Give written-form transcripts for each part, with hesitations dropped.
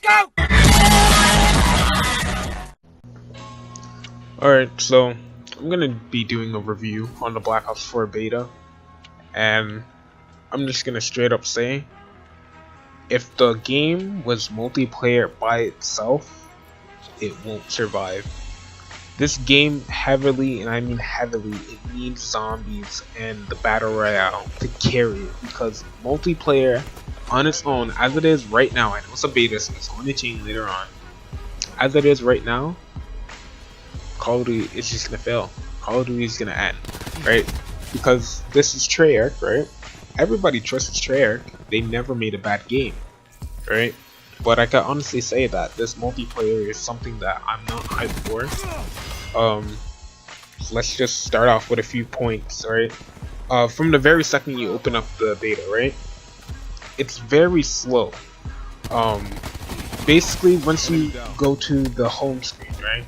go! Alright, so I'm gonna be doing a review on the Black Ops 4 beta, and I'm just gonna straight up say, if the game was multiplayer by itself, it won't survive. This game heavily, and I mean heavily, it needs zombies and the battle royale to carry it, because multiplayer on its own, as it is right now, I know it's a beta, so it's going to change later on. As it is right now, Call of Duty is just gonna fail. Call of Duty is gonna end, right? Because this is Treyarch, right? Everybody trusts Treyarch. They never made a bad game, right? But I can honestly say that this multiplayer is something that I'm not hyped for. Let's just start off with a few points, right? From the very second you open up the beta, right? It's very slow. Basically, once you go to the home screen, right?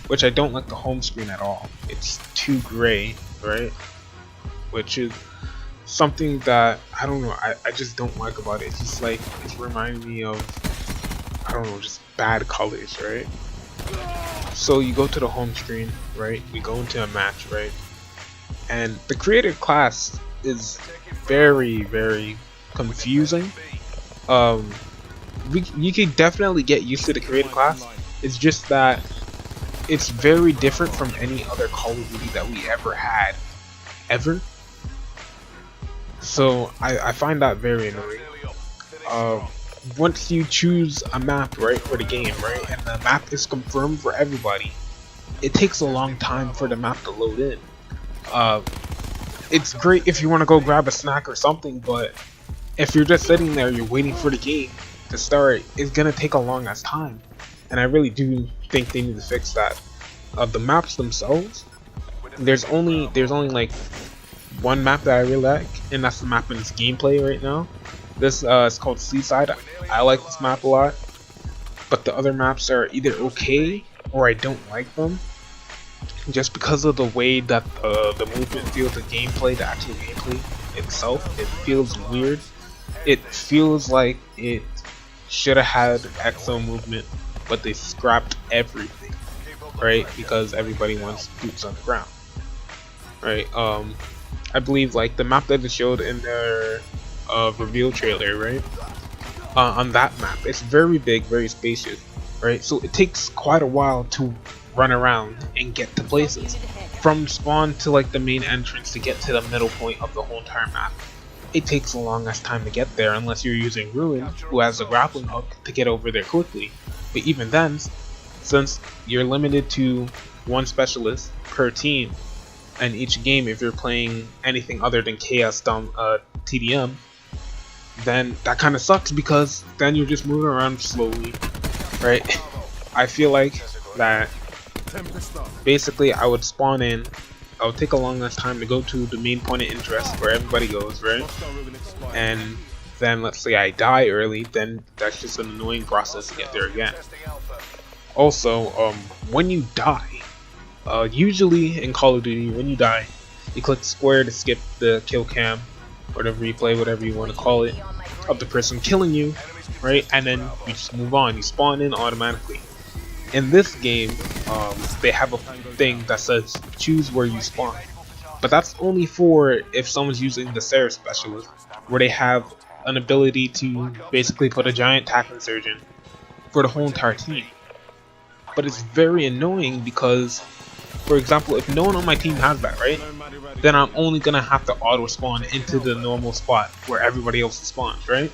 Which I don't like the home screen at all. It's too gray, right? Which is something that I don't know. I just don't like about it. It's just like it's reminding me of, I don't know, just bad colors, right? So you go to the home screen, right? You go into a match, right? And the creator class is very, very confusing. You can definitely get used to the creator class. It's just that it's very different from any other Call of Duty that we ever had, ever. So I find that very annoying. Once you choose a map, right, for the game, right, and the map is confirmed for everybody, it takes a long time for the map to load in. It's great if you want to go grab a snack or something, but if you're just sitting there, you're waiting for the game to start, it's gonna take a long ass time. And I really do think they need to fix that. The maps themselves, there's only like one map that I really like, and that's the map in this gameplay right now. This is called Seaside. I like this map a lot, but the other maps are either okay or I don't like them, just because of the way that the movement feels, the gameplay, the actual gameplay itself. It feels weird. It feels like it should have had exo movement, but they scrapped everything, right? Because everybody wants boots on the ground, right? I believe like the map that they showed in their reveal trailer, right? On that map, it's very big, very spacious, right? So it takes quite a while to run around and get to places. From spawn to like the main entrance to get to the middle point of the whole entire map, it takes a long ass time to get there unless you're using Ruin, who has a grappling hook to get over there quickly. But even then, since you're limited to one specialist per team, and each game, if you're playing anything other than Chaos TDM, then that kind of sucks, because then you're just moving around slowly, right? I feel like that basically I would spawn in, I would take a long enough time to go to the main point of interest where everybody goes, right? And then let's say I die early, then that's just an annoying process to get there again. Also, when you die, usually in Call of Duty, when you die, you click square to skip the kill cam, or the replay, whatever you want to call it, of the person killing you, right? And then you just move on, you spawn in automatically. In this game, they have a thing that says choose where you spawn, but that's only for if someone's using the Sarah specialist, where they have an ability to basically put a giant tac insurgent for the whole entire team. But it's very annoying because, for example, if no one on my team has that, right, then I'm only gonna have to auto spawn into the normal spot where everybody else spawns, right?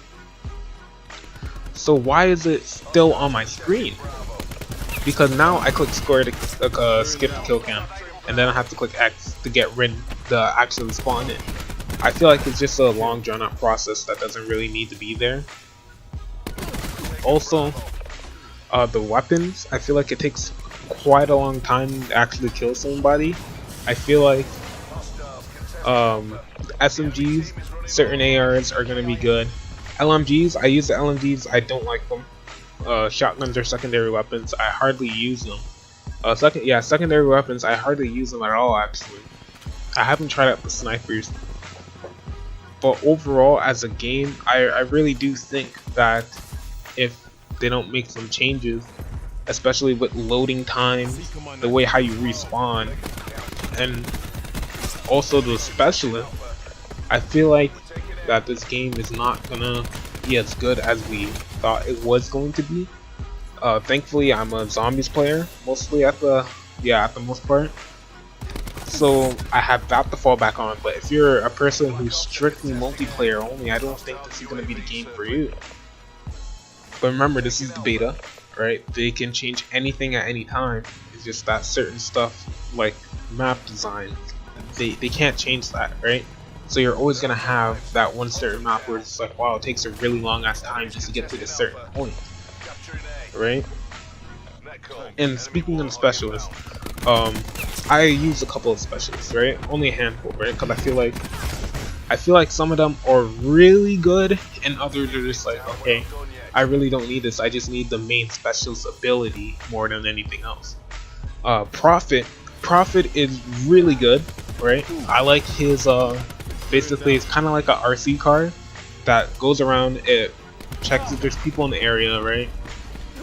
So why is it still on my screen? Because now I click square to skip the kill cam, and then I have to click X to get rid the actually spawn in. I feel like it's just a long drawn out process that doesn't really need to be there. Also, the weapons, I feel like it takes quite a long time to actually kill somebody. I feel like SMGs, certain ARs are going to be good. LMGs, I use the LMGs, I don't like them. Shotguns are secondary weapons, I hardly use them. Secondary weapons, I hardly use them at all actually. I haven't tried out the snipers. But overall, as a game, I really do think that if they don't make some changes, especially with loading time, the way how you respawn, and also the specialist. I feel like that this game is not gonna be as good as we thought it was going to be. Thankfully, I'm a zombies player mostly at the most part, so I have that to fall back on. But if you're a person who's strictly multiplayer only, I don't think this is gonna be the game for you. But remember, this is the beta, right? They can change anything at any time. It's just that certain stuff like map design, they can't change that, right? So you're always gonna have that one certain map where it's like, wow, it takes a really long ass time just to get to this certain point, right? And speaking of specialists, I use a couple of specialists, right? Only a handful, right? Because I feel like some of them are really good, and others are just like, okay, I really don't need this. I just need the main specialist ability more than anything else. Prophet is really good, right? I like his basically it's kind of like a RC car that goes around. It checks if there's people in the area, right?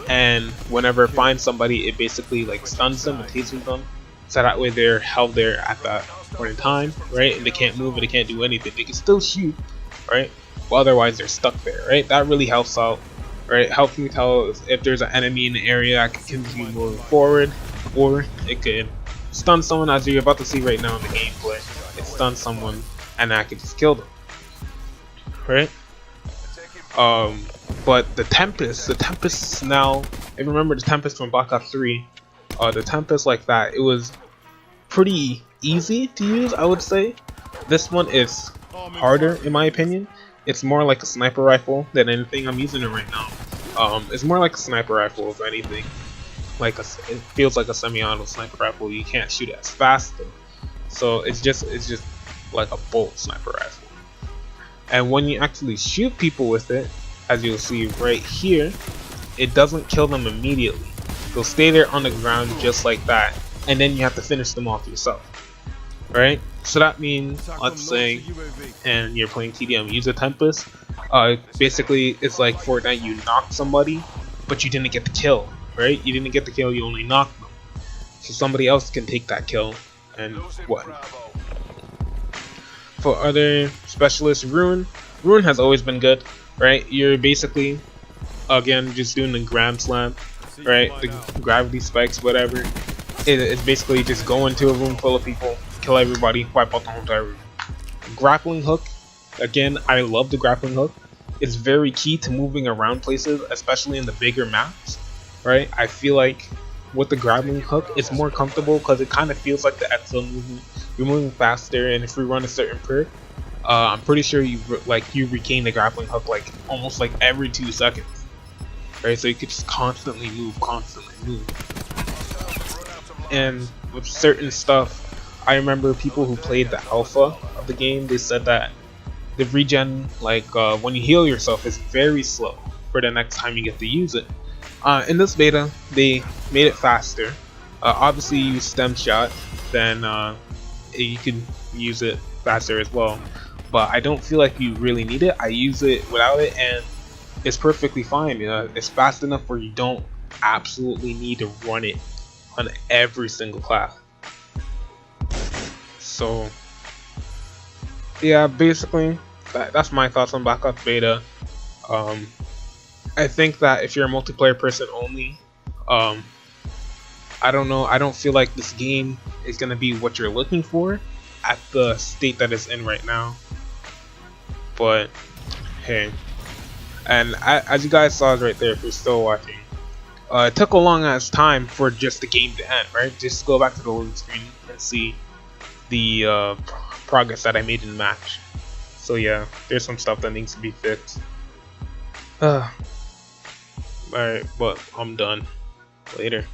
And whenever it finds somebody, it basically like stuns them and tases them, so that way they're held there at that point in time, right? And they can't move and they can't do anything. They can still shoot, right? But otherwise they're stuck there, right? That really helps out, right? Helps me tell if there's an enemy in the area, I can continue moving forward, or it could stun someone, as you're about to see right now in the gameplay. It stuns someone and I could just kill them, right? But the Tempest now, if you remember the Tempest from Black Ops 3, the Tempest like that, it was pretty easy to use, I would say. This one is harder in my opinion. It's more like a sniper rifle than anything. I'm using it right now. It's more like a sniper rifle if anything. It feels like a semi-auto sniper rifle. You can't shoot it as fast though. So it's just like a bolt sniper rifle. And when you actually shoot people with it, as you'll see right here, it doesn't kill them immediately. They'll stay there on the ground just like that, and then you have to finish them off yourself, right? So that means, let's say, and you're playing TDM, use a Tempest. Basically, it's like Fortnite. You knocked somebody, but you didn't get the kill, right? You didn't get the kill. You only knocked them. So somebody else can take that kill, and what? For other specialists, Ruin has always been good, right? You're basically, again, just doing the Gram Slam, right? The gravity spikes, whatever. It's basically just go into a room full of people, kill everybody, wipe out the whole entire room. Grappling hook, again, I love the grappling hook. It's very key to moving around places, especially in the bigger maps, right? I feel like with the grappling hook, it's more comfortable because it kind of feels like the Exo movement. You're moving faster, and if we run a certain perk, I'm pretty sure you regain the grappling hook like almost like every 2 seconds, right? So you could just constantly move. And with certain stuff, I remember people who played the alpha of the game, they said that the regen, when you heal yourself, is very slow for the next time you get to use it. In this beta, they made it faster. Obviously, you use stem shot, then you can use it faster as well. But I don't feel like you really need it. I use it without it, and it's perfectly fine. It's fast enough where you don't absolutely need to run it on every single class. So yeah, basically that's my thoughts on Black Ops Beta. I think that if you're a multiplayer person only, I don't know, I don't feel like this game is gonna be what you're looking for at the state that it's in right now. But hey, and as you guys saw right there, if you're still watching, it took a long ass time for just the game to end, right? Just go back to the loading screen and see the progress that I made in the match. So yeah, there's some stuff that needs to be fixed. Alright, but I'm done. Later.